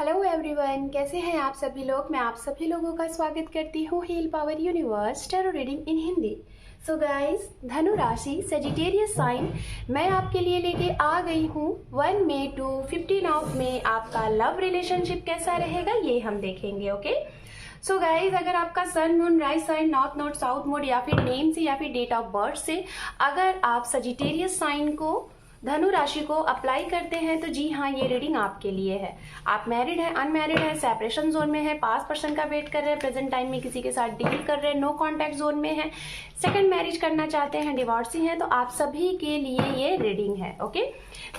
Hello everyone, कैसे हैं आप सभी लोग। मैं आप सभी लोगों का स्वागत करती हूँ heal power universe tarot reading in Hindi. So guys, धनु राशि सजिटेरियस साइन मैं आपके लिए लेके आ गई हूँ 1 मई टू 15 मई आपका लव रिलेशनशिप कैसा रहेगा ये हम देखेंगे। ओके सो गाइज, अगर आपका sun moon rise sign north node south node या फिर नेम से या फिर डेट ऑफ बर्थ से अगर आप सजिटेरियस साइन को धनु राशि को अप्लाई करते हैं तो जी हाँ, ये रीडिंग आपके लिए है। आप मैरिड हैं, अनमैरिड हैं, सेपरेशन जोन में है, पास्ट पर्सन का वेट कर रहे हैं, प्रेजेंट टाइम में किसी के साथ डील कर रहे हैं, नो कांटेक्ट जोन में है, सेकंड मैरिज करना चाहते हैं, डिवोर्सी हैं, तो आप सभी के लिए ये रीडिंग है। ओके,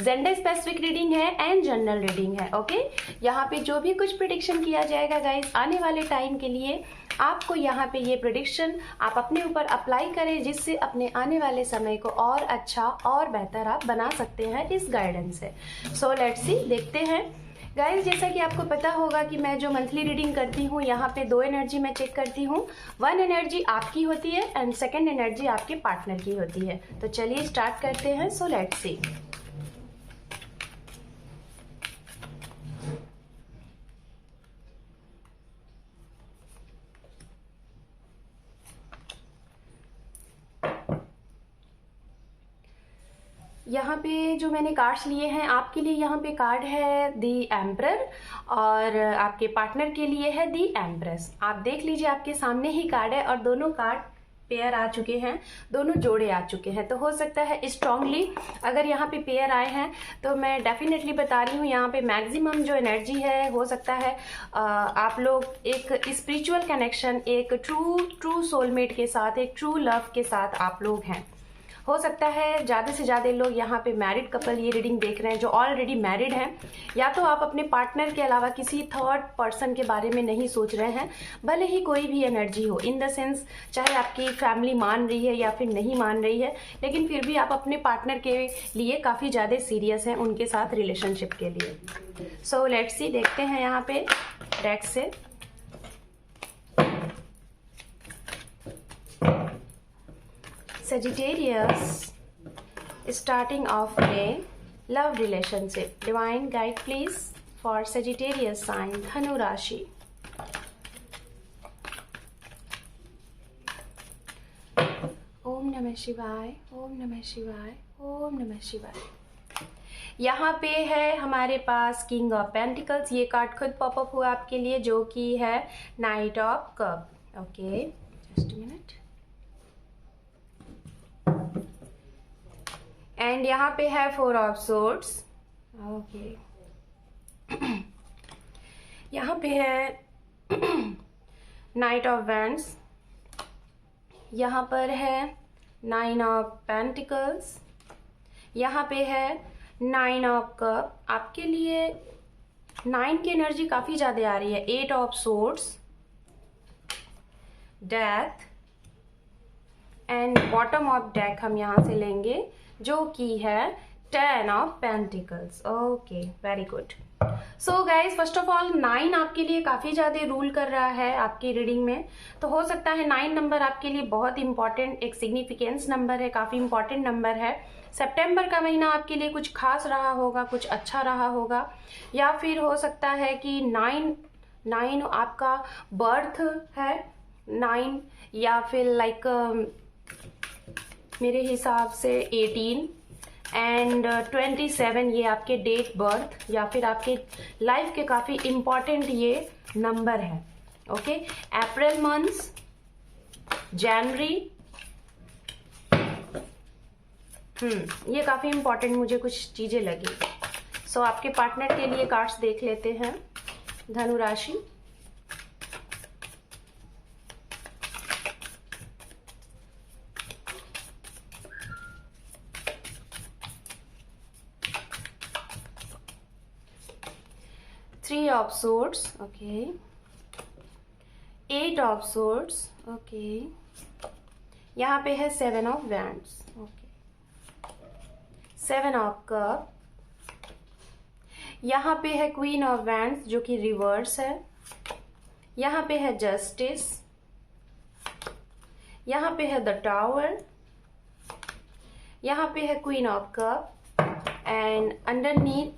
जेंडर स्पेसिफिक रीडिंग है एंड जनरल रीडिंग है। ओके, यहाँ पे जो भी कुछ प्रिडिक्शन किया जाएगा गाइज आने वाले टाइम के लिए, आपको यहाँ पे ये प्रिडिक्शन आप अपने ऊपर अप्लाई करें, जिससे अपने आने वाले समय को और अच्छा और बेहतर आप बना सकते हैं इस गाइडेंस से। सो लेट्स सी, देखते हैं गाइस। जैसा कि आपको पता होगा कि मैं जो मंथली रीडिंग करती हूँ यहाँ पे 2 एनर्जी मैं चेक करती हूँ। 1 एनर्जी आपकी होती है एंड सेकेंड एनर्जी आपके पार्टनर की होती है। तो चलिए स्टार्ट करते हैं। So let's see. यहाँ पे जो मैंने कार्ड्स लिए हैं आपके लिए, यहाँ पे कार्ड है दी एम्परर और आपके पार्टनर के लिए है दी एम्प्रेस। आप देख लीजिए, आपके सामने ही कार्ड है और दोनों कार्ड पेयर आ चुके हैं, दोनों जोड़े आ चुके हैं। तो हो सकता है स्ट्रांगली अगर यहाँ पे पेयर आए हैं तो मैं डेफिनेटली बता रही हूँ यहाँ पे मैक्सिमम जो एनर्जी है, हो सकता है आप लोग एक स्पिरिचुअल कनेक्शन, एक ट्रू सोलमेट के साथ, एक ट्रू लव के साथ आप लोग हैं। हो सकता है ज़्यादा से ज़्यादा लोग यहाँ पे मैरिड कपल ये रीडिंग देख रहे हैं जो ऑलरेडी मैरिड हैं, या तो आप अपने पार्टनर के अलावा किसी थर्ड पर्सन के बारे में नहीं सोच रहे हैं, भले ही कोई भी एनर्जी हो, इन द सेंस चाहे आपकी फैमिली मान रही है या फिर नहीं मान रही है, लेकिन फिर भी आप अपने पार्टनर के लिए काफ़ी ज़्यादा सीरियस हैं उनके साथ रिलेशनशिप के लिए। सो लेट्स सी, देखते हैं यहाँ पे डेक से। Sagittarius, starting of May, love relationship. Divine guide please for Sagittarius sign, Dhanu Rashi. ओम नमः शिवाय, ओम नमः शिवाय, ओम नमः शिवाय। यहाँ पे है हमारे पास किंग ऑफ पेंटिकल्स। ये कार्ड खुद पॉपअप हुआ आपके लिए, जो कि है night of cup. Okay, just minute. And यहाँ पे है 4 ऑफ सोर्ड्स। ओके, यहाँ पे है नाइट ऑफ वैंड्स। यहाँ पर है 9 ऑफ पेंटिकल्स। यहाँ पे है 9 ऑफ कप। आपके लिए 9 की एनर्जी काफ़ी ज़्यादा आ रही है। 8 of swords, death and bottom of deck हम यहाँ से लेंगे, जो कि है 10 of pentacles. Okay, very good. So guys, first of all 9 आपके लिए काफ़ी ज़्यादा रूल कर रहा है आपकी रीडिंग में। तो हो सकता है 9 नंबर आपके लिए बहुत इंपॉर्टेंट, एक सिग्निफिकेंस नंबर है, काफ़ी इंपॉर्टेंट नंबर है। सितंबर का महीना आपके लिए कुछ खास रहा होगा, कुछ अच्छा रहा होगा, या फिर हो सकता है कि 9 आपका बर्थ है 9, या फिर लाइक मेरे हिसाब से 18 एंड 27 ये आपके डेट बर्थ या फिर आपके लाइफ के काफ़ी इम्पॉर्टेंट ये नंबर है। ओके, अप्रैल मंथ्स, जनवरी, ये काफ़ी इम्पॉर्टेंट मुझे कुछ चीज़ें लगी। सो आपके पार्टनर के लिए कार्ड्स देख लेते हैं धनु राशि। Three of swords, okay. 8 of swords, okay. यहाँ पे है 7 of wands, okay. 7 of cup। यहाँ पे है queen of wands जो कि रिवर्स है। यहाँ पे है justice। यहाँ पे है the tower। यहाँ पे है queen of cup and underneath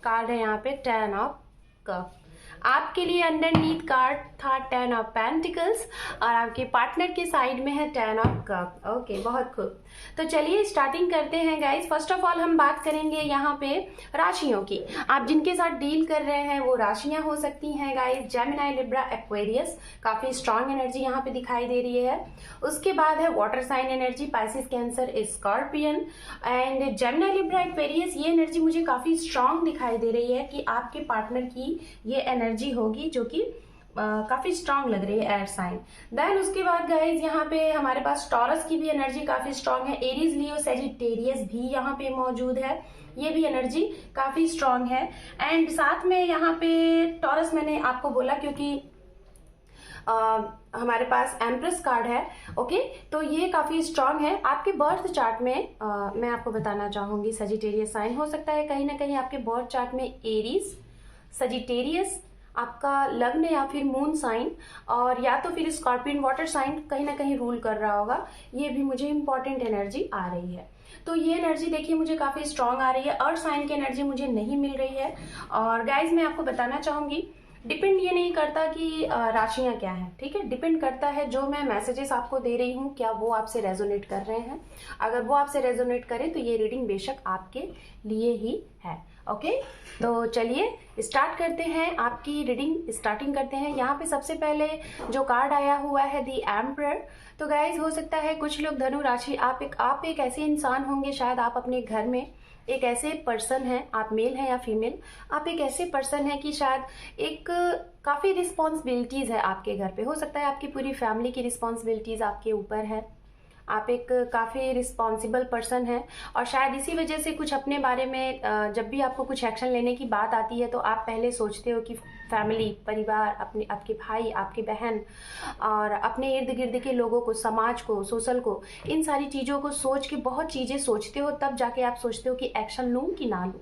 card है यहाँ पे 10 ऑफ कप। आपके लिए अंडरनीथ कार्ड था 10 ऑफ पेंटिकल्स और आपके पार्टनर के साइड में है 10 ऑफ कप। ओके, बहुत खूब। तो चलिए स्टार्टिंग करते हैं गाइस। फर्स्ट ऑफ ऑल हम बात करेंगे यहाँ पे राशियों की। आप जिनके साथ डील कर रहे हैं वो राशियां हो सकती हैं गाइस जेमिनी, लिब्रा, एक्वेरियस। काफी स्ट्रांग एनर्जी यहाँ पे दिखाई दे रही है। उसके बाद है water sign energy, Pisces, Cancer, scorpion and Gemini, Libra, Aquarius. ये एनर्जी मुझे काफी स्ट्रांग दिखाई दे रही है कि आपके पार्टनर की ये एनर्जी होगी जो कि काफी स्ट्रांग लग रही है, एयर साइन। देन उसके बाद गाइज यहाँ पे हमारे पास टॉरस की भी एनर्जी काफी स्ट्रांग है। एरीज, लियो, सेजिटेरियस भी यहाँ पे मौजूद है, ये भी एनर्जी काफी स्ट्रांग है। एंड साथ में यहाँ पे टॉरस मैंने आपको बोला क्योंकि हमारे पास एम्प्रेस कार्ड है। ओके, तो ये काफी स्ट्रांग है। आपके बर्थ चार्ट में मैं आपको बताना चाहूंगी सजिटेरियस साइन हो सकता है कहीं ना कहीं आपके बर्थ चार्ट में एरीज, सजिटेरियस आपका लग्न या फिर मून साइन, और या तो फिर स्कॉर्पियन वाटर साइन कहीं ना कहीं रूल कर रहा होगा। ये भी मुझे इंपॉर्टेंट एनर्जी आ रही है। तो ये एनर्जी देखिए मुझे काफी स्ट्रांग आ रही है। अर्थ साइन की एनर्जी मुझे नहीं मिल रही है। और गाइज मैं आपको बताना चाहूंगी, डिपेंड ये नहीं करता कि राशियां क्या हैं, ठीक है। डिपेंड करता है जो मैं मैसेजेस आपको दे रही हूँ क्या वो आपसे रेजोनेट कर रहे हैं। अगर वो आपसे रेजोनेट करे तो ये रीडिंग बेशक आपके लिए ही है। ओके, तो चलिए स्टार्ट करते हैं, आपकी रीडिंग स्टार्टिंग करते हैं। यहाँ पे सबसे पहले जो कार्ड आया हुआ है दी एम्परर। तो गाइज हो सकता है कुछ लोग धनु राशि, आप एक ऐसे इंसान होंगे, शायद आप अपने घर में एक ऐसे पर्सन है, आप मेल हैं या फीमेल, आप एक ऐसे पर्सन है कि शायद एक काफी रिस्पॉन्सिबिलिटीज है आपके घर पे। हो सकता है आपकी पूरी फैमिली की रिस्पॉन्सिबिलिटीज आपके ऊपर है। आप एक काफी रिस्पॉन्सिबल पर्सन है और शायद इसी वजह से कुछ अपने बारे में जब भी आपको कुछ एक्शन लेने की बात आती है तो आप पहले सोचते हो कि फैमिली, परिवार, आपके भाई, आपकी बहन और अपने इर्द गिर्द के लोगों को, समाज को, सोशल को, इन सारी चीजों को सोच के बहुत चीजें सोचते हो, तब जाके आप सोचते हो कि एक्शन लूं कि ना लूं।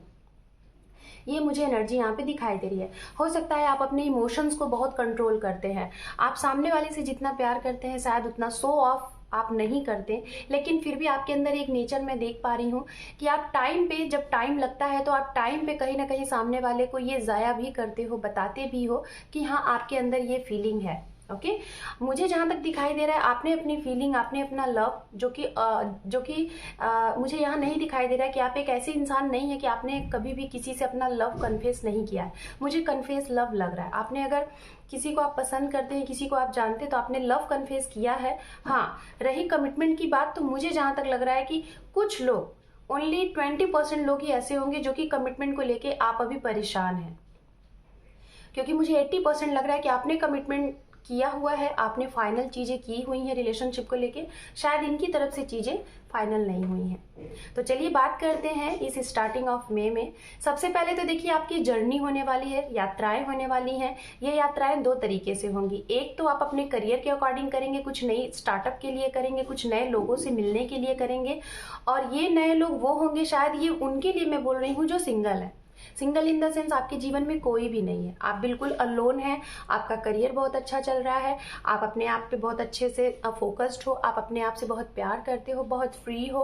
ये मुझे एनर्जी यहाँ पे दिखाई दे रही है। हो सकता है आप अपने इमोशंस को बहुत कंट्रोल करते हैं। आप सामने वाले से जितना प्यार करते हैं शायद उतना शो ऑफ आप नहीं करते, लेकिन फिर भी आपके अंदर एक नेचर मैं देख पा रही हूँ कि आप टाइम पे, जब टाइम लगता है तो आप टाइम पे कहीं ना कहीं सामने वाले को ये जाया भी करते हो, बताते भी हो कि हाँ आपके अंदर ये फीलिंग है। ओके, मुझे जहां तक दिखाई दे रहा है आपने अपनी फीलिंग, आपने अपना लव, जो कि मुझे यहाँ नहीं दिखाई दे रहा है कि आप एक ऐसे इंसान नहीं है कि आपने कभी भी किसी से अपना लव कन्फेस नहीं किया है। मुझे कन्फेस लव लग रहा है। आपने अगर किसी को आप पसंद करते हैं, किसी को आप जानते हैं, तो आपने लव कन्फेस किया है। हाँ, रही कमिटमेंट की बात, तो मुझे जहां तक लग रहा है कि कुछ लोग, ओनली 20% लोग ही ऐसे होंगे जो कि कमिटमेंट को लेके आप अभी परेशान हैं, क्योंकि मुझे 80% लग रहा है कि आपने कमिटमेंट किया हुआ है, आपने फाइनल चीजें की हुई हैं रिलेशनशिप को लेके। शायद इनकी तरफ से चीजें फाइनल नहीं हुई हैं। तो चलिए बात करते हैं इस स्टार्टिंग ऑफ मई में। सबसे पहले तो देखिए आपकी जर्नी होने वाली है, यात्राएं होने वाली हैं। ये यात्राएं दो तरीके से होंगी। एक तो आप अपने करियर के अकॉर्डिंग करेंगे, कुछ नई स्टार्टअप के लिए करेंगे, कुछ नए लोगों से मिलने के लिए करेंगे। और ये नए लोग वो होंगे, शायद ये उनके लिए मैं बोल रही हूँ जो सिंगल है। सिंगल इन द सेंस आपके जीवन में कोई भी नहीं है, आप बिल्कुल अलोन हैं। आपका करियर बहुत अच्छा चल रहा है, आप अपने आप पे बहुत अच्छे से फोकस्ड हो, आप अपने आप से बहुत प्यार करते हो, बहुत फ्री हो।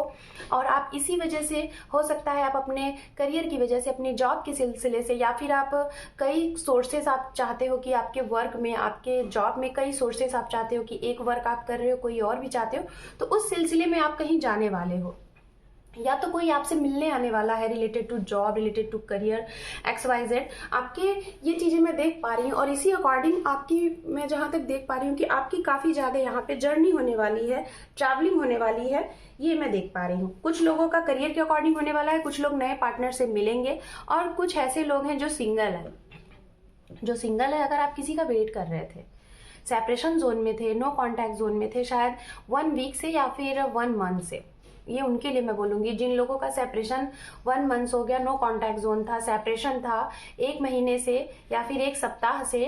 और आप इसी वजह से, हो सकता है आप अपने करियर की वजह से, अपने जॉब के सिलसिले से, या फिर आप कई सोर्सेस आप चाहते हो कि आपके वर्क में, आपके जॉब में कई सोर्सेस आप चाहते हो कि एक वर्क आप कर रहे हो, कोई और भी चाहते हो, तो उस सिलसिले में आप कहीं जाने वाले हो, या तो कोई आपसे मिलने आने वाला है related to job, related to career, XYZ। आपके ये चीजें मैं देख पा रही हूँ और इसी अकॉर्डिंग आपकी, मैं जहां तक देख पा रही हूँ कि आपकी काफी ज्यादा यहाँ पे जर्नी होने वाली है, ट्रैवलिंग होने वाली है, ये मैं देख पा रही हूँ। कुछ लोगों का करियर के अकॉर्डिंग होने वाला है, कुछ लोग नए पार्टनर से मिलेंगे, और कुछ ऐसे लोग हैं जो सिंगल है। अगर आप किसी का वेट कर रहे थे, सेपरेशन जोन में थे, नो कॉन्टैक्ट जोन में थे, शायद 1 वीक से या फिर 1 मंथ से, ये उनके लिए मैं बोलूंगी। जिन लोगों का सेपरेशन 1 मंथ हो गया, नो कॉन्टैक्ट जोन था, सेपरेशन था 1 महीने से या फिर 1 सप्ताह से,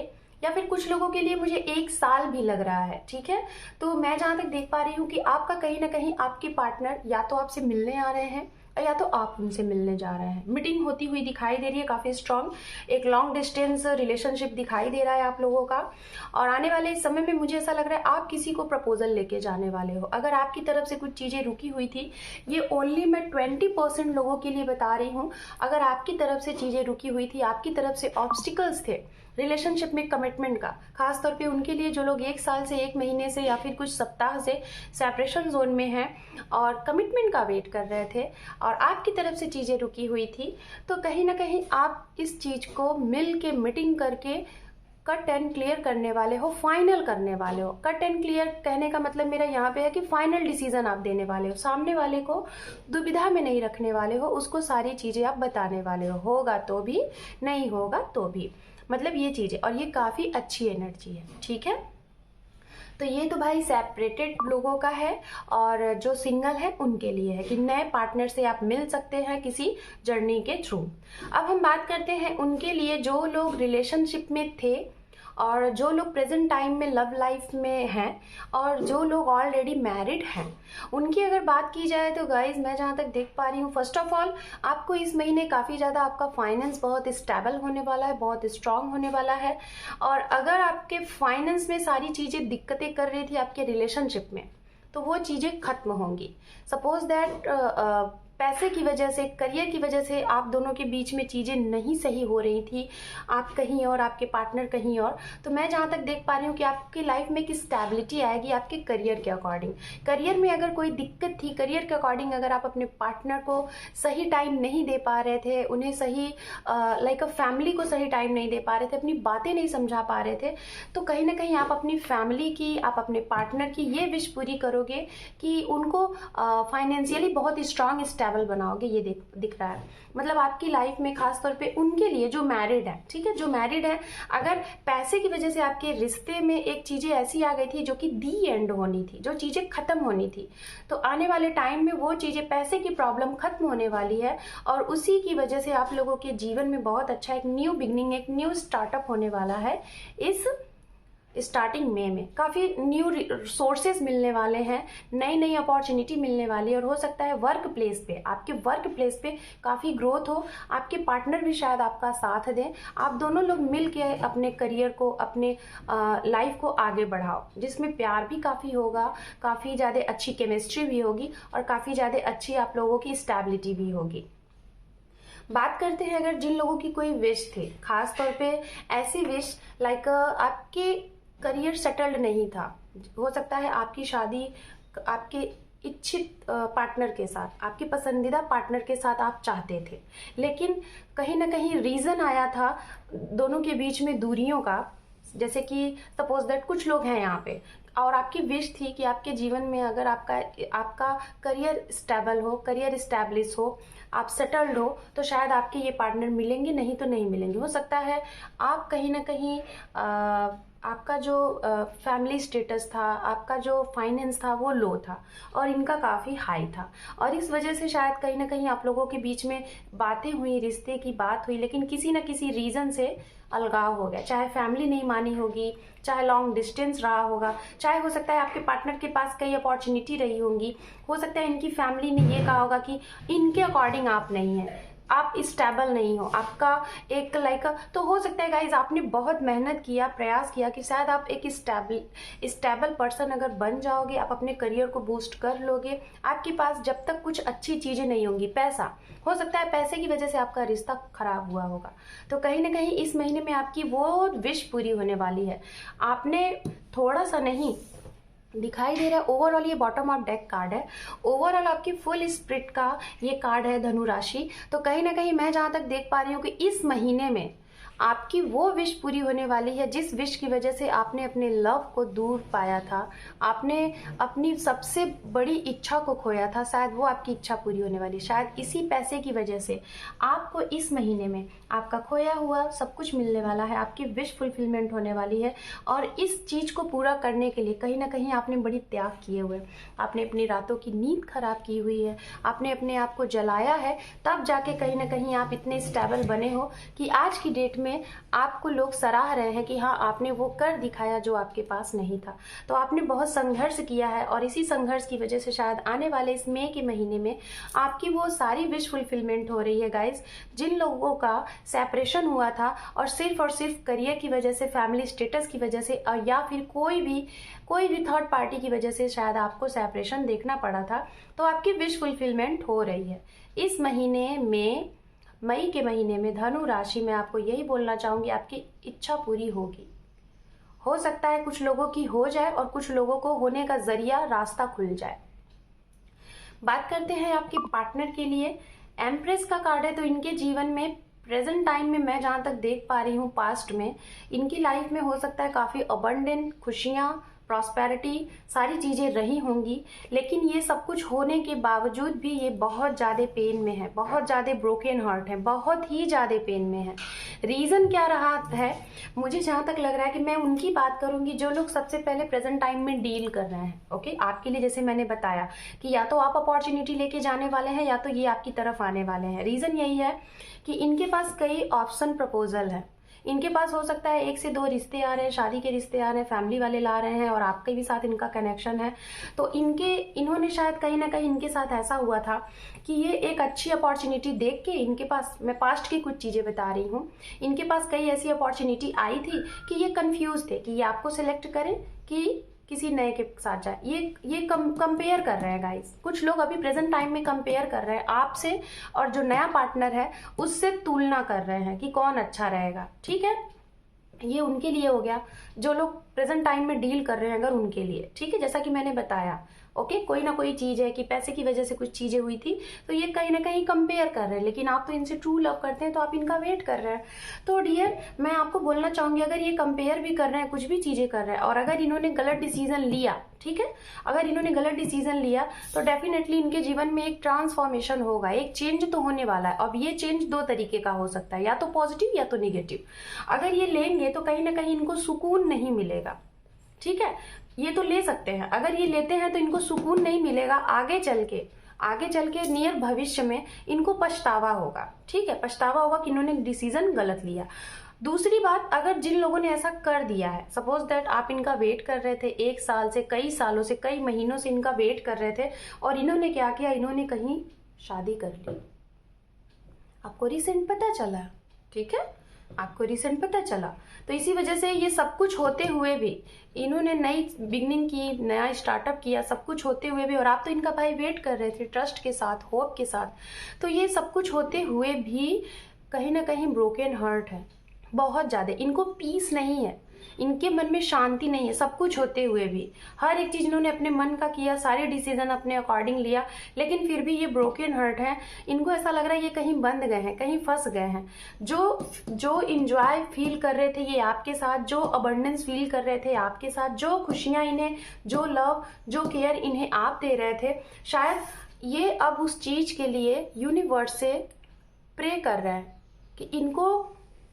या फिर कुछ लोगों के लिए मुझे 1 साल भी लग रहा है, ठीक है। तो मैं जहां तक देख पा रही हूँ कि आपका कहीं ना कहीं आपके पार्टनर या तो आपसे मिलने आ रहे हैं, या तो आप उनसे मिलने जा रहे हैं। मीटिंग होती हुई दिखाई दे रही है काफ़ी स्ट्रांग, एक लॉन्ग डिस्टेंस रिलेशनशिप दिखाई दे रहा है आप लोगों का। और आने वाले इस समय में मुझे ऐसा लग रहा है आप किसी को प्रपोजल लेके जाने वाले हो। अगर आपकी तरफ से कुछ चीज़ें रुकी हुई थी, ये ओनली मैं 20% लोगों के लिए बता रही हूँ। अगर आपकी तरफ से चीज़ें रुकी हुई थी, आपकी तरफ से ऑब्स्टिकल्स थे रिलेशनशिप में कमिटमेंट का, खास तौर पे उनके लिए जो लोग 1 साल से 1 महीने से या फिर कुछ सप्ताह से सेपरेशन जोन में हैं और कमिटमेंट का वेट कर रहे थे और आपकी तरफ से चीज़ें रुकी हुई थी, तो कहीं ना कहीं आप इस चीज़ को मिल के मीटिंग करके कट एंड क्लियर करने वाले हो, फाइनल करने वाले हो। कट एंड क्लियर कहने का मतलब मेरा यहाँ पे है कि फाइनल डिसीजन आप देने वाले हो, सामने वाले को दुविधा में नहीं रखने वाले हो, उसको सारी चीज़ें आप बताने वाले हो, होगा तो भी नहीं होगा तो भी, मतलब ये चीज़ें। और ये काफ़ी अच्छी एनर्जी है, ठीक है। तो ये तो भाई सेपरेटेड लोगों का है और जो सिंगल है उनके लिए है कि नए पार्टनर से आप मिल सकते हैं किसी जर्नी के थ्रू। अब हम बात करते हैं उनके लिए जो लोग रिलेशनशिप में थे और जो लोग प्रेजेंट टाइम में लव लाइफ में हैं और जो लोग ऑलरेडी मैरिड हैं, उनकी अगर बात की जाए तो गाइज मैं जहाँ तक देख पा रही हूँ, फर्स्ट ऑफ ऑल आपको इस महीने काफ़ी ज़्यादा आपका फाइनेंस बहुत स्टेबल होने वाला है, बहुत स्ट्रांग होने वाला है। और अगर आपके फाइनेंस में सारी चीज़ें दिक्कतें कर रही थी आपके रिलेशनशिप में, तो वो चीज़ें खत्म होंगी। सपोज दैट पैसे की वजह से, करियर की वजह से आप दोनों के बीच में चीज़ें नहीं सही हो रही थी, आप कहीं और, आपके पार्टनर कहीं और, तो मैं जहाँ तक देख पा रही हूँ कि आपकी लाइफ में एक स्टेबिलिटी आएगी आपके करियर के अकॉर्डिंग। करियर में अगर कोई दिक्कत थी, करियर के अकॉर्डिंग अगर आप अपने पार्टनर को सही टाइम नहीं दे पा रहे थे, उन्हें सही लाइक फैमिली को सही टाइम नहीं दे पा रहे थे, अपनी बातें नहीं समझा पा रहे थे, तो कहीं ना कहीं आप अपनी फैमिली की, आप अपने पार्टनर की ये विश पूरी करोगे कि उनको फाइनेंशियली बहुत स्ट्रांग स्टेबल बनाओगे। ये दिख रहा है, मतलब आपकी लाइफ में खास तौर पे उनके लिए जो मैरिड है, ठीक है, जो मैरिड है, अगर पैसे की वजह से आपके रिश्ते में एक चीज़ें ऐसी आ गई थी जो कि दी एंड होनी थी, जो चीज़ें खत्म होनी थी, तो आने वाले टाइम में वो चीज़ें, पैसे की प्रॉब्लम खत्म होने वाली है और उसी की वजह से आप लोगों के जीवन में बहुत अच्छा एक न्यू बिगनिंग, एक न्यू स्टार्टअप होने वाला है। इस स्टार्टिंग में काफ़ी न्यू सोर्सेज मिलने वाले हैं, नई नई अपॉर्चुनिटी मिलने वाली है और हो सकता है वर्क प्लेस पे, आपके वर्क प्लेस पे काफ़ी ग्रोथ हो, आपके पार्टनर भी शायद आपका साथ दें, आप दोनों लोग मिल के अपने करियर को, अपने लाइफ को आगे बढ़ाओ, जिसमें प्यार भी काफ़ी होगा, काफ़ी ज़्यादा अच्छी केमिस्ट्री भी होगी और काफ़ी ज़्यादा अच्छी आप लोगों की स्टेबिलिटी भी होगी। बात करते हैं अगर जिन लोगों की कोई विश थी, खास तौर पे ऐसी विश लाइक आपके करियर सेटल्ड नहीं था, हो सकता है आपकी शादी आपके इच्छित पार्टनर के साथ, आपके पसंदीदा पार्टनर के साथ आप चाहते थे, लेकिन कहीं ना कहीं रीज़न आया था दोनों के बीच में दूरियों का। जैसे कि सपोज दैट कुछ लोग हैं यहाँ पे और आपकी विश थी कि आपके जीवन में अगर आपका करियर स्टेबल हो, करियर स्टैब्लिश हो, आप सेटल्ड हो, तो शायद आपके ये पार्टनर मिलेंगे, नहीं तो नहीं मिलेंगे। हो सकता है आप कहीं ना कहीं आपका जो फैमिली स्टेटस था, आपका जो फाइनेंस था वो लो था और इनका काफ़ी हाई था और इस वजह से शायद कहीं ना कहीं आप लोगों के बीच में बातें हुई, रिश्ते की बात हुई, लेकिन किसी न किसी रीज़न से अलगाव हो गया। चाहे फैमिली नहीं मानी होगी, चाहे लॉन्ग डिस्टेंस रहा होगा, चाहे हो सकता है आपके पार्टनर के पास कई अपॉर्चुनिटी रही होंगी, हो सकता है इनकी फैमिली ने ये कहा होगा कि इनके अकॉर्डिंग आप नहीं हैं, आप स्टेबल नहीं हो, आपका एक लाइक, तो हो सकता है गाइज आपने बहुत मेहनत किया, प्रयास किया कि शायद आप एक स्टेबल पर्सन अगर बन जाओगे, आप अपने करियर को बूस्ट कर लोगे, आपके पास जब तक कुछ अच्छी चीज़ें नहीं होंगी, पैसा, हो सकता है पैसे की वजह से आपका रिश्ता खराब हुआ होगा, तो कहीं ना कहीं इस महीने में आपकी वो विश पूरी होने वाली है। आपने थोड़ा सा नहीं दिखाई दे रहा है, ओवरऑल ये बॉटम ऑफ डेक कार्ड है, ओवरऑल आपकी फुल स्प्रिट का ये कार्ड है धनु राशि। तो कहीं ना कहीं मैं जहाँ तक देख पा रही हूँ कि इस महीने में आपकी वो विश पूरी होने वाली है जिस विश की वजह से आपने अपने लव को दूर पाया था, आपने अपनी सबसे बड़ी इच्छा को खोया था, शायद वो आपकी इच्छा पूरी होने वाली। शायद इसी पैसे की वजह से आपको इस महीने में आपका खोया हुआ सब कुछ मिलने वाला है, आपकी विश फुलफिलमेंट होने वाली है और इस चीज़ को पूरा करने के लिए कहीं ना कहीं आपने बड़ी त्याग किए हुए, आपने अपनी रातों की नींद खराब की हुई है, आपने अपने आप को जलाया है, तब जाके कहीं ना कहीं आप इतने स्टेबल बने हो कि आज की डेट में में आपको लोग सराह रहे हैं कि हाँ आपने वो कर दिखाया जो आपके पास नहीं था। तो आपने बहुत संघर्ष किया है और इसी संघर्ष की वजह से शायद आने वाले इस मई के महीने में आपकी वो सारी विश फुलफिलमेंट हो रही है गाइज। जिन लोगों का सेपरेशन हुआ था और सिर्फ करियर की वजह से, फैमिली स्टेटस की वजह से या फिर कोई भी थर्ड पार्टी की वजह से शायद आपको सेपरेशन देखना पड़ा था, तो आपकी विश फुलफिलमेंट हो रही है। इस महीने में, मई के महीने में धनु राशि में आपको यही बोलना चाहूंगी, आपकी इच्छा पूरी होगी। हो सकता है कुछ लोगों की हो जाए और कुछ लोगों को होने का जरिया, रास्ता खुल जाए। बात करते हैं आपके पार्टनर के लिए। एम्प्रेस का कार्ड है, तो इनके जीवन में प्रेजेंट टाइम में मैं जहां तक देख पा रही हूँ, पास्ट में इनकी लाइफ में हो सकता है काफी अबंडेंट खुशियां, प्रॉस्पेरिटी, सारी चीजें रही होंगी, लेकिन ये सब कुछ होने के बावजूद भी ये बहुत ज्यादा पेन में है, बहुत ज्यादा ब्रोकन हार्ट है, बहुत ही ज्यादा पेन में है। रीजन क्या रहा है, मुझे जहां तक लग रहा है कि मैं उनकी बात करूंगी जो लोग सबसे पहले प्रेजेंट टाइम में डील कर रहे हैं। ओके, आपके लिए जैसे मैंने बताया कि या तो आप अपॉर्चुनिटी लेके जाने वाले हैं या तो ये आपकी तरफ आने वाले हैं। रीजन यही है कि इनके पास कई ऑप्शन प्रपोजल है। इनके पास हो सकता है 1 से 2 रिश्ते आ रहे हैं, शादी के रिश्ते आ रहे हैं, फैमिली वाले ला रहे हैं और आपके भी साथ इनका कनेक्शन है। तो इन्होंने शायद कहीं ना कहीं इनके साथ ऐसा हुआ था कि ये एक अच्छी अपॉर्चुनिटी देख के, इनके पास, मैं पास्ट की कुछ चीजें बता रही हूँ, इनके पास कई ऐसी अपॉर्चुनिटी आई थी कि ये कंफ्यूज थे कि ये आपको सिलेक्ट करें कि किसी नए के साथ जाए। ये कंपेयर कर रहे हैं गाइस। कुछ लोग अभी प्रेजेंट टाइम में कंपेयर कर रहे हैं आपसे, और जो नया पार्टनर है उससे तुलना कर रहे हैं कि कौन अच्छा रहेगा। ठीक है, ये उनके लिए हो गया जो लोग प्रेजेंट टाइम में डील कर रहे हैं, अगर उनके लिए। ठीक है, जैसा कि मैंने बताया, ओके, कोई ना कोई चीज है कि पैसे की वजह से कुछ चीजें हुई थी, तो ये कहीं ना कहीं कंपेयर कर रहे हैं, लेकिन आप तो इनसे ट्रू लव करते हैं तो आप इनका वेट कर रहे हैं। तो डियर, मैं आपको बोलना चाहूंगी, अगर ये कंपेयर भी कर रहे हैं, कुछ भी चीजें कर रहे हैं, और अगर इन्होंने गलत डिसीजन लिया, ठीक है, अगर इन्होंने गलत डिसीजन लिया तो डेफिनेटली इनके जीवन में एक ट्रांसफॉर्मेशन होगा, एक चेंज तो होने वाला है। अब ये चेंज 2 तरीके का हो सकता है, या तो पॉजिटिव या तो निगेटिव। अगर ये लेंगे तो कहीं ना कहीं इनको सुकून नहीं मिलेगा। ठीक है, ये तो ले सकते हैं, अगर ये लेते हैं तो इनको सुकून नहीं मिलेगा। आगे चल के नियर भविष्य में इनको पछतावा होगा। ठीक है, पछतावा होगा कि इन्होंने डिसीजन गलत लिया। दूसरी बात, अगर जिन लोगों ने ऐसा कर दिया है, सपोज दैट आप इनका वेट कर रहे थे 1 साल से, कई सालों से, कई महीनों से इनका वेट कर रहे थे, और इन्होंने क्या किया, इन्होंने कहीं शादी कर ली, आपको रिसेंट पता चला। ठीक है, आपको रिसेंट पता चला, तो इसी वजह से ये सब कुछ होते हुए भी इन्होंने नई बिगनिंग की, नया स्टार्टअप किया, सब कुछ होते हुए भी, और आप तो इनका भाई वेट कर रहे थे ट्रस्ट के साथ, होप के साथ, तो ये सब कुछ होते हुए भी कहीं ना कहीं ब्रोकन हार्ट है, बहुत ज्यादा। इनको पीस नहीं है, इनके मन में शांति नहीं है, सब कुछ होते हुए भी। हर एक चीज इन्होंने अपने मन का किया, सारे डिसीजन अपने अकॉर्डिंग लिया, लेकिन फिर भी ये ब्रोकन हार्ट है। इनको ऐसा लग रहा है ये कहीं बंद गए हैं, कहीं फंस गए हैं। जो इंजॉय फील कर रहे थे ये आपके साथ, जो अबंडेंस फील कर रहे थे आपके साथ, जो खुशियां इन्हें, जो लव, जो केयर इन्हें आप दे रहे थे, शायद ये अब उस चीज के लिए यूनिवर्स से प्रे कर रहे हैं कि इनको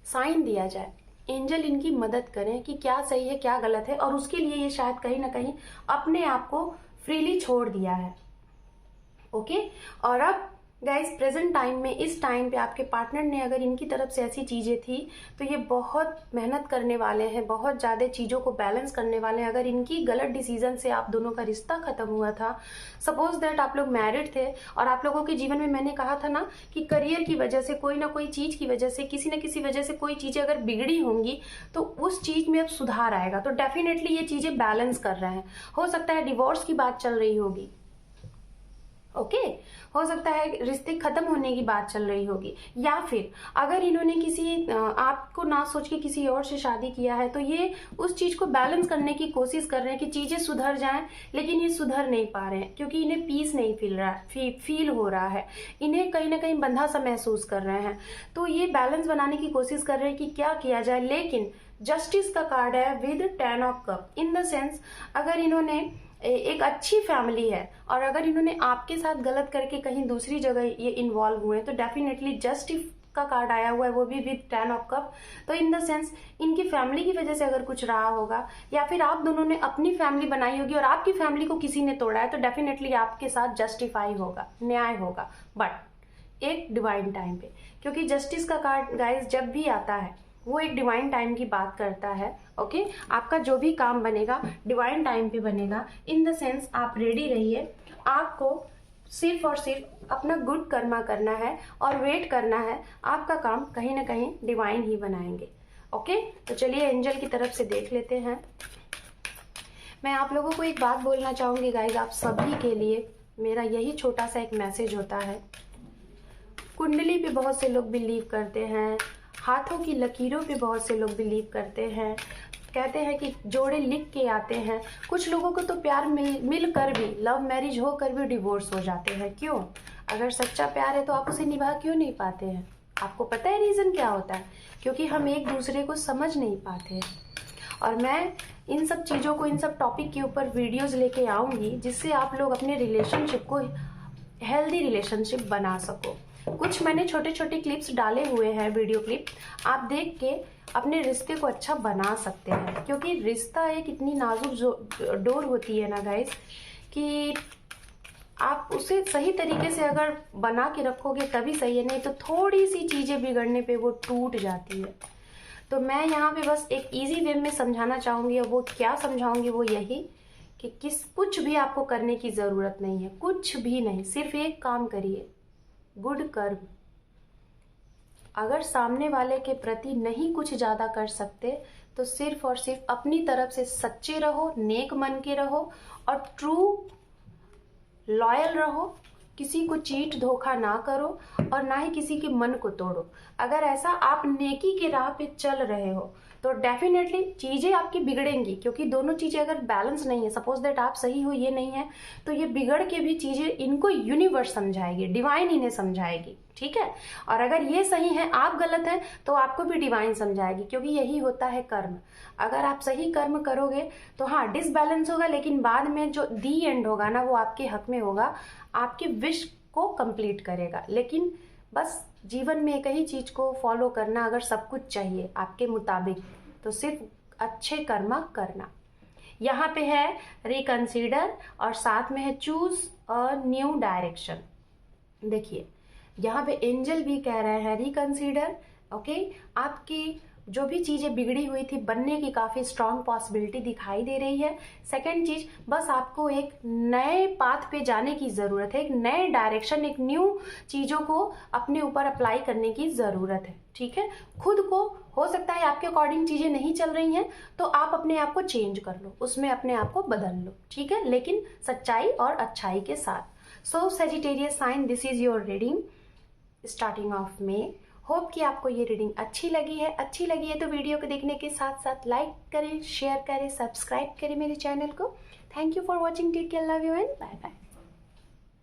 साइन दिया जाए, एंजल इनकी मदद करें कि क्या सही है क्या गलत है, और उसके लिए ये शायद कहीं ना कहीं अपने आप को फ्रीली छोड़ दिया है। ओके, और अब गाइस प्रेजेंट टाइम में, इस टाइम पे आपके पार्टनर ने अगर इनकी तरफ से ऐसी चीजें थी तो ये बहुत मेहनत करने वाले हैं, बहुत ज्यादा चीजों को बैलेंस करने वाले हैं। अगर इनकी गलत डिसीजन से आप दोनों का रिश्ता खत्म हुआ था, सपोज दैट आप लोग मैरिड थे और आप लोगों के जीवन में, मैंने कहा था ना कि करियर की वजह से, कोई ना कोई चीज की वजह से, किसी न किसी वजह से कोई चीजें अगर बिगड़ी होंगी तो उस चीज में अब सुधार आएगा। तो डेफिनेटली ये चीजें बैलेंस कर रहे हैं। हो सकता है डिवोर्स की बात चल रही होगी, ओके, हो सकता है रिश्ते खत्म होने की बात चल रही होगी, या फिर अगर इन्होंने किसी आपको ना सोच के किसी और से शादी किया है तो ये उस चीज को बैलेंस करने की कोशिश कर रहे हैं कि चीजें सुधर जाएं, लेकिन ये सुधर नहीं पा रहे हैं क्योंकि इन्हें पीस नहीं फील हो रहा है, इन्हें कहीं ना कहीं बंधा सा महसूस कर रहे हैं। तो ये बैलेंस बनाने की कोशिश कर रहे हैं कि क्या किया जाए, लेकिन जस्टिस का कार्ड है with 10 of cup. In the sense, अगर इन्होंने एक अच्छी फैमिली है और अगर इन्होंने आपके साथ गलत करके कहीं दूसरी जगह ये इन्वॉल्व हुए तो डेफिनेटली जस्टिस का कार्ड आया हुआ है, वो भी विद 10 ऑफ कप। तो इन द सेंस, इनकी फैमिली की वजह से अगर कुछ रहा होगा, या फिर आप दोनों ने अपनी फैमिली बनाई होगी और आपकी फैमिली को किसी ने तोड़ा है, तो डेफिनेटली आपके साथ जस्टिफाई होगा, न्याय होगा, बट एक डिवाइन टाइम पे। क्योंकि जस्टिस का कार्ड गाइस जब भी आता है वो एक डिवाइन टाइम की बात करता है। ओके, आपका जो भी काम बनेगा डिवाइन टाइम पे बनेगा। इन द सेंस आप रेडी रहिए, आपको सिर्फ और सिर्फ अपना गुड कर्मा करना है और वेट करना है, आपका काम कहीं ना कहीं डिवाइन ही बनाएंगे। ओके, तो चलिए एंजल की तरफ से देख लेते हैं। मैं आप लोगों को एक बात बोलना चाहूंगी गाइज, आप सभी के लिए मेरा यही छोटा सा एक मैसेज होता है। कुंडली पे बहुत से लोग बिलीव करते हैं, हाथों की लकीरों पे बहुत से लोग बिलीव करते हैं, कहते हैं कि जोड़े लिख के आते हैं। कुछ लोगों को तो प्यार मिलकर भी, लव मैरिज होकर भी डिवोर्स हो जाते हैं। क्यों? अगर सच्चा प्यार है तो आप उसे निभा क्यों नहीं पाते हैं? आपको पता है रीज़न क्या होता है? क्योंकि हम एक दूसरे को समझ नहीं पाते हैं। और मैं इन सब चीज़ों को, इन सब टॉपिक के ऊपर वीडियोज़ लेके आऊँगी जिससे आप लोग अपने रिलेशनशिप को हेल्दी रिलेशनशिप बना सको। कुछ मैंने छोटे छोटे क्लिप्स डाले हुए हैं, वीडियो क्लिप, आप देख के अपने रिश्ते को अच्छा बना सकते हैं। क्योंकि रिश्ता एक इतनी नाजुक डोर होती है ना गाइस, कि आप उसे सही तरीके से अगर बना के रखोगे तभी सही है, नहीं तो थोड़ी सी चीज़ें बिगड़ने पे वो टूट जाती है। तो मैं यहाँ पे बस एक इजी वे में समझाना चाहूँगी, और वो क्या समझाऊँगी वो यही कि कुछ भी आपको करने की ज़रूरत नहीं है, कुछ भी नहीं, सिर्फ एक काम करिए, गुड कर्म। अगर सामने वाले के प्रति नहीं कुछ ज़्यादा कर सकते तो सिर्फ और सिर्फ अपनी तरफ से सच्चे रहो, नेक मन के रहो और ट्रू लॉयल रहो। किसी को चीट धोखा ना करो और ना ही किसी के मन को तोड़ो। अगर ऐसा आप नेकी के राह पे चल रहे हो तो डेफिनेटली चीज़ें आपकी बिगड़ेंगी, क्योंकि दोनों चीज़ें अगर बैलेंस नहीं है, सपोज दैट आप सही हो ये नहीं है, तो ये बिगड़ के भी चीज़ें इनको यूनिवर्स समझाएगी, डिवाइन इन्हें समझाएगी, ठीक है। और अगर ये सही है, आप गलत हैं, तो आपको भी डिवाइन समझाएगी, क्योंकि यही होता है कर्म। अगर आप सही कर्म करोगे तो हाँ डिसबैलेंस होगा, लेकिन बाद में जो दी एंड होगा ना वो आपके हक में होगा, आपके विश को कंप्लीट करेगा। लेकिन बस जीवन में एक ही चीज को फॉलो करना, अगर सब कुछ चाहिए आपके मुताबिक तो सिर्फ अच्छे कर्म करना। यहाँ पे है रिकंसीडर और साथ में है चूज अ न्यू डायरेक्शन। देखिए यहाँ पे एंजल भी कह रहे हैं रिकंसीडर। ओके, आपकी जो भी चीज़ें बिगड़ी हुई थी बनने की काफ़ी स्ट्रांग पॉसिबिलिटी दिखाई दे रही है। सेकंड चीज, बस आपको एक नए पाथ पे जाने की ज़रूरत है, एक नए डायरेक्शन, एक न्यू चीज़ों को अपने ऊपर अप्लाई करने की ज़रूरत है, ठीक है। खुद को, हो सकता है आपके अकॉर्डिंग चीज़ें नहीं चल रही हैं तो आप अपने आप को चेंज कर लो, उसमें अपने आप को बदल लो, ठीक है, लेकिन सच्चाई और अच्छाई के साथ। So Sagittarius sign, this is your reading starting of May. Hope कि आपको ये रीडिंग अच्छी लगी है। अच्छी लगी है तो वीडियो को देखने के साथ साथ लाइक करें, शेयर करें, सब्सक्राइब करें मेरे चैनल को। Thank you for watching, take care, love you and bye bye.